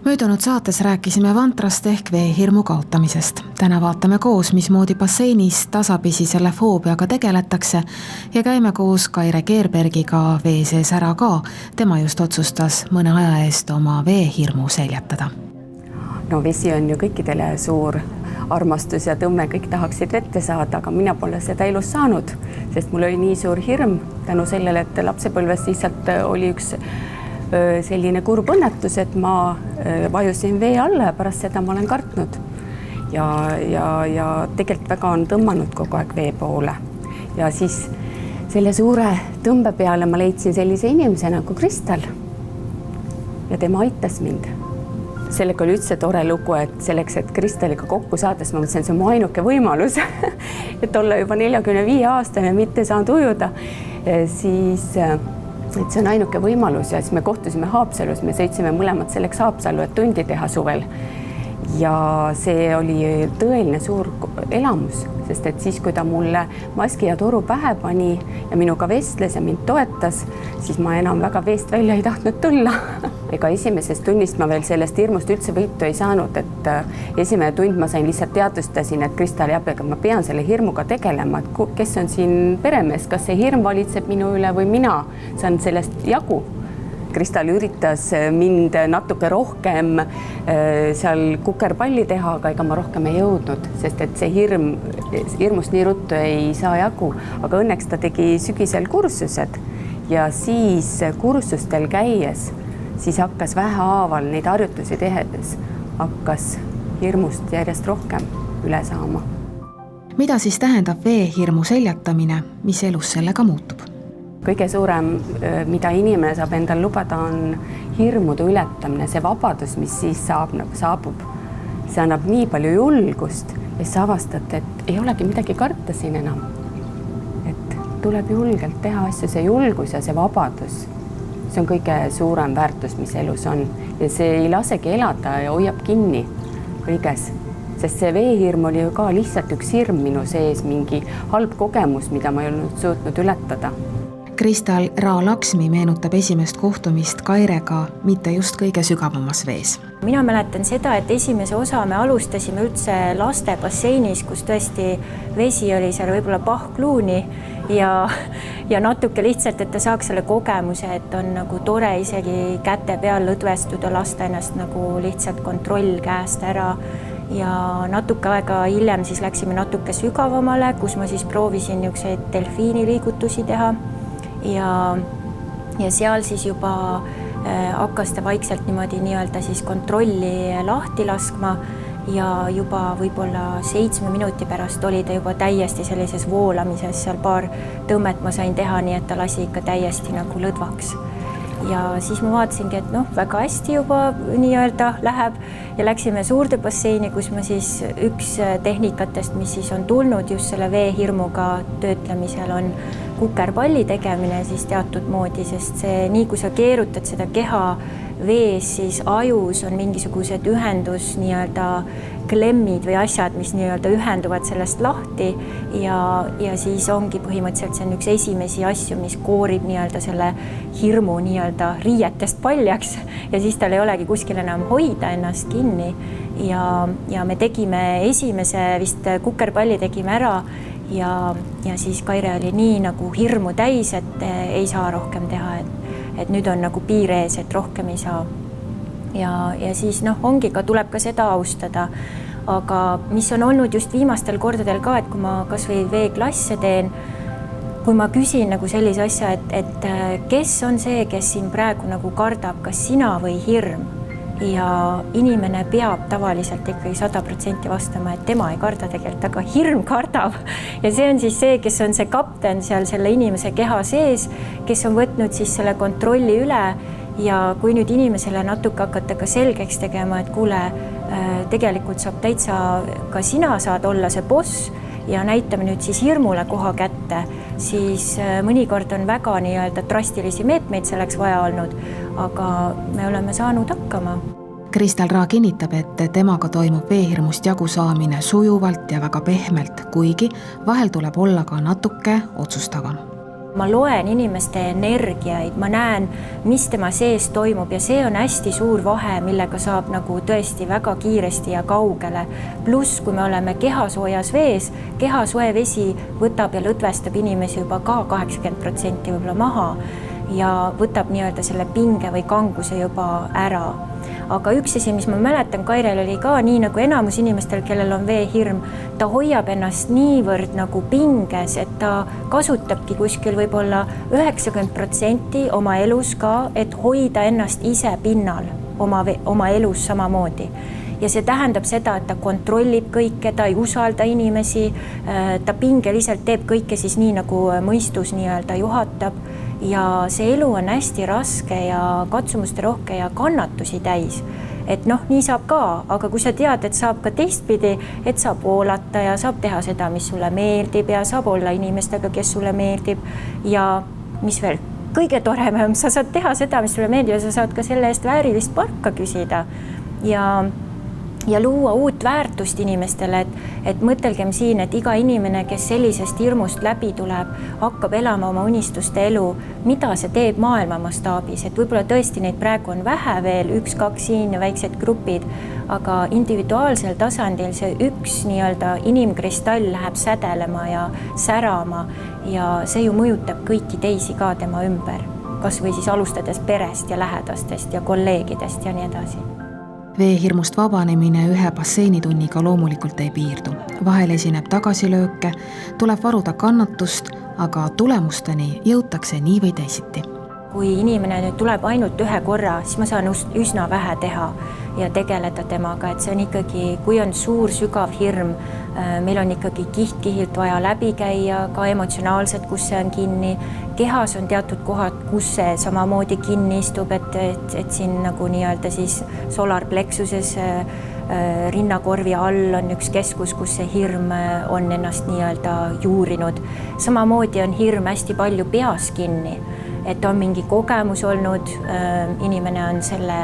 Möödunud saates rääkisime vantrast ehk veehirmu kaotamisest. Täna vaatame koos, mismoodi basseinis tasapisi selle foobiaga tegeletakse ja käime koos Kaire Keerbergiga vee sees ära ka. Tema just otsustas mõne aja eest oma veehirmu seljatada. No vesi on ju kõikidele suur armastus ja tõmme, kõik tahaksid vette saada, aga mina pole seda elus saanud, sest mul oli nii suur hirm tänu sellele, et lapsepõlves lihtsalt oli üks selline kurb õnnetus, et ma vajusin vee alla ja pärast seda ma olen kartnud. Ja tegelikult väga on tõmmanud kogu aeg vee poole. Ja siis selle suure tõmbe peale ma leidsin sellise inimese nagu Kristal. Ja tema aitas mind. Sellega oli üldse tore lugu, et selleks, et Kristaliga kokku saades, ma mõtlesin, see on mu ainuke võimalus, et olla juba 45 aastane, mitte saanud ujuda, siis et see on ainuke võimalus ja siis me kohtusime Haapsalus, me sõitsime mõlemad selleks Haapsallu, et tundi teha suvel. Ja see oli tõeline suur elamus, sest et siis, kui ta mulle maski ja toru pähe pani ja minuga vestles ja mind toetas, siis ma enam väga veest välja ei tahtnud tulla. Ega esimesest tunnist ma veel sellest hirmust üldse võitu ei saanud, et esimene tund ma sain lihtsalt teadvustasin, et Kristal Jabega ma pean selle hirmuga tegelema, et kes on siin peremees, kas see hirm valitseb minu üle või mina saan sellest jagu. Kristal üritas mind natuke rohkem seal kukerpalli teha, aga ega ma rohkem ei jõudnud, sest et see hirmust nii ruttu ei saa jagu. Aga õnneks ta tegi sügisel kursused ja siis kursustel käies, siis hakkas vähehaaval neid harjutusi tehes, hakkas hirmust järjest rohkem üle saama. Mida siis tähendab veehirmu seljatamine, mis elus sellega muutub? Kõige suurem, mida inimene saab endal lubada, on hirmude ületamine, see vabadus, mis siis saabub. See annab nii palju julgust ja siis avastad, et ei olegi midagi karta siin enam. Et tuleb julgelt teha asju, see julgus ja see vabadus. See on kõige suurem väärtus, mis elus on. Ja see ei lasegi elada ja hoiab kinni kõiges. Sest see veehirm oli ju ka lihtsalt üks hirm minu sees, mingi halb kogemus, mida ma ei olnud suutnud ületada. Kristal Raalaksmi meenutab esimest kohtumist Kairega mitte just kõige sügavamas vees. Mina mäletan seda, et esimese osa me alustasime üldse laste basseinis, kus tõesti vesi oli seal võib-olla pahkluuni ja natuke lihtsalt, et ta saaks selle kogemuse, et on nagu tore isegi käte peal lõdvestuda, lasta ennast nagu lihtsalt kontroll käest ära. Ja natuke aega hiljem siis läksime natuke sügavamale, kus ma siis proovisin niisuguseid delfiini liigutusi teha. Ja seal siis juba hakkas ta vaikselt niimoodi nii-öelda siis kontrolli lahti laskma ja juba võib-olla 7 minuti pärast oli ta juba täiesti sellises voolamises, seal paar tõmmet ma sain teha, nii et ta lasi ikka täiesti nagu lõdvaks. Ja siis ma vaatasingi, et väga hästi juba nii-öelda läheb ja läksime suurde basseini, kus ma siis üks tehnikatest, mis siis on tulnud just selle veehirmuga töötlemisel, on kukerpalli tegemine siis teatud moodi, sest see nii kui sa keerutad seda keha vees, siis ajus on mingisugused ühendus nii-öelda klemmid või asjad, mis nii-öelda ühenduvad sellest lahti ja siis ongi põhimõtteliselt see on üks esimesi asju, mis koorib nii-öelda selle hirmu nii-öelda riietest paljaks ja siis tal ei olegi kuskil enam hoida ennast kinni ja me tegime esimese vist kukerpalli tegime ära ja siis Kaire oli nii nagu hirmu täis, et ei saa rohkem teha, et nüüd on nagu piir ees, et rohkem ei saa. Ja siis ongi ka, tuleb ka seda austada. Aga mis on olnud just viimastel kordadel ka, et kui ma kas või veeklasse teen, kui ma küsin nagu sellise asja, et kes on see, kes siin praegu nagu kardab, kas sina või hirm? Ja inimene peab tavaliselt ikkagi 100% vastama, et tema ei karda tegelikult, aga hirm kardab. Ja see on siis see, kes on see kapten seal selle inimese keha sees, kes on võtnud siis selle kontrolli üle ja kui nüüd inimesele natuke hakata ka selgeks tegema, et kuule, tegelikult saab täitsa, ka sina saad olla see boss ja näitame nüüd siis hirmule koha kätte, siis mõnikord on väga nii-öelda drastilisi meetmeid selleks vaja olnud, aga me oleme saanud hakkama. Kristal Raa kinnitab, et temaga toimub veehirmust jagu saamine sujuvalt ja väga pehmelt, kuigi vahel tuleb olla ka natuke otsustavam. ma loen inimeste energiaid, ma näen, mis tema sees toimub ja see on hästi suur vahe, millega saab nagu tõesti väga kiiresti ja kaugele. Pluss, kui me oleme kehasoojas vees, kehasoe vesi võtab ja lõdvestab inimesi juba ka 80% võib-olla maha ja võtab nii-öelda selle pinge või kanguse juba ära. Aga üks asi, mis ma mäletan, Kairel oli ka nii nagu enamus inimestel, kellel on veehirm, ta hoiab ennast niivõrd nagu pinges, et ta kasutabki kuskil võib-olla 90% oma elus ka, et hoida ennast ise pinnal oma elus samamoodi. Ja see tähendab seda, et ta kontrollib kõike, ta ei usalda inimesi, ta pingeliselt teeb kõike siis nii, nagu mõistus nii-öelda juhatab. Ja see elu on hästi raske ja katsumuste rohke ja kannatusi täis. Et nii saab ka, aga kui sa tead, et saab ka teistpidi, et saab voolata ja saab teha seda, mis sulle meeldib ja saab olla inimestega, kes sulle meeldib ja mis veel kõige toremam, sa saad teha seda, mis sulle meeldib ja sa saad ka selle eest väärilist palka küsida ja luua uut väärtust inimestele, et mõtelgem siin, et iga inimene, kes sellisest hirmust läbi tuleb, hakkab elama oma unistuste elu, mida see teeb maailma mastaabis, et võib-olla tõesti neid praegu on vähe veel, 1-2 siin ja väiksed grupid, aga individuaalsel tasandil see üks nii-öelda inimkristall läheb sädelema ja särama ja see ju mõjutab kõiki teisi ka tema ümber, kas või siis alustades perest ja lähedastest ja kolleegidest ja nii edasi. Veehirmust vabanemine ühe basseinitunniga loomulikult ei piirdu. Vahel esineb tagasilööke, tuleb varuda kannatust, aga tulemusteni jõutakse nii või teisiti. Kui inimene nüüd tuleb ainult ühe korra, siis ma saan üsna vähe teha ja tegeleda temaga, et see on ikkagi, kui on suur sügav hirm, meil on ikkagi kiht-kihilt vaja läbi käia, ka emotsionaalselt, kus see on kinni. Kehas on teatud kohad, kus see samamoodi kinni istub, et siin nagu nii-öelda siis solarplexuses rinnakorvi all on üks keskus, kus see hirm on ennast nii-öelda juurinud. Samamoodi on hirm hästi palju peas kinni, et on mingi kogemus olnud, inimene on selle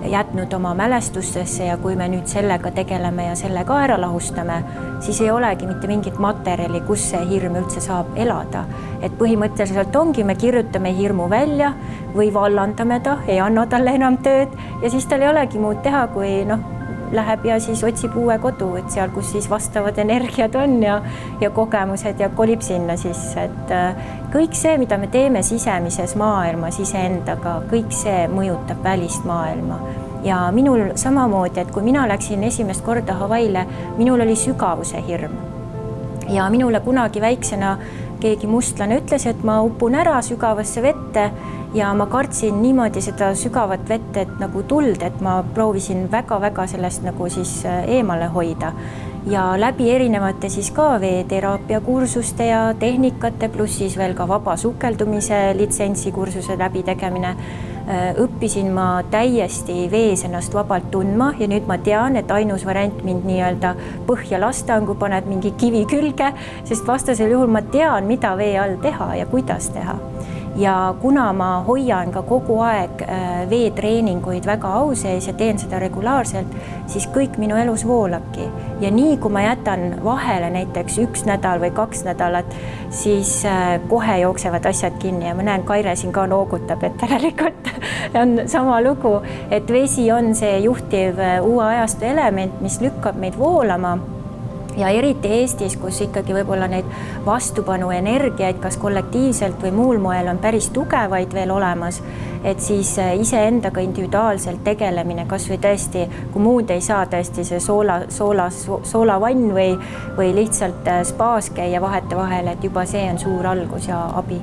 jätnud oma mälestustesse ja kui me nüüd sellega tegeleme ja selle ka ära lahustame, siis ei olegi mitte mingit materjali, kus see hirm üldse saab elada. Et põhimõtteliselt ongi, me kirjutame hirmu välja või vallandame ta, ei anna talle enam tööd ja siis tal ei olegi muud teha, kui läheb ja siis otsib uue kodu, et seal, kus siis vastavad energiad on ja kogemused ja kolib sinna sisse, et kõik see, mida me teeme sisemises maailmas iseendaga, kõik see mõjutab välist maailma. Ja minul samamoodi, et kui mina läksin esimest korda Hawaiile, minul oli sügavuse hirm. Ja minule kunagi väiksena keegi mustlane ütles, et ma upun ära sügavasse vette ja ma kartsin niimoodi seda sügavat vett, et nagu tuld, et ma proovisin väga-väga sellest nagu siis eemale hoida. Ja läbi erinevate siis ka veeteraapia kursuste ja tehnikate, pluss siis veel ka vaba sukeldumise litsentsikursuse läbi tegemine, õppisin ma täiesti vees ennast vabalt tundma ja nüüd ma tean, et ainus variant mind nii-öelda põhja lasta on, kui paned mingi kivi külge, sest vastasel juhul ma tean, mida vee all teha ja kuidas teha. Ja kuna ma hoian ka kogu aeg veetreeninguid väga au sees ja teen seda regulaarselt, siis kõik minu elus voolabki. Ja nii, kui ma jätan vahele näiteks 1 nädal või 2 nädalat, siis kohe jooksevad asjad kinni ja ma näen, Kaire siin ka noogutab, et tegelikult on sama lugu, et vesi on see juhtiv uue ajastu element, mis lükkab meid voolama. Ja eriti Eestis, kus ikkagi võib-olla neid vastupanu energiaid, kas kollektiivselt või muul moel on päris tugevaid veel olemas, et siis iseendaga individuaalselt tegelemine, kas või tõesti, kui muud ei saa tõesti see soolavann või lihtsalt spaas käia vahete vahel, et juba see on suur algus ja abi.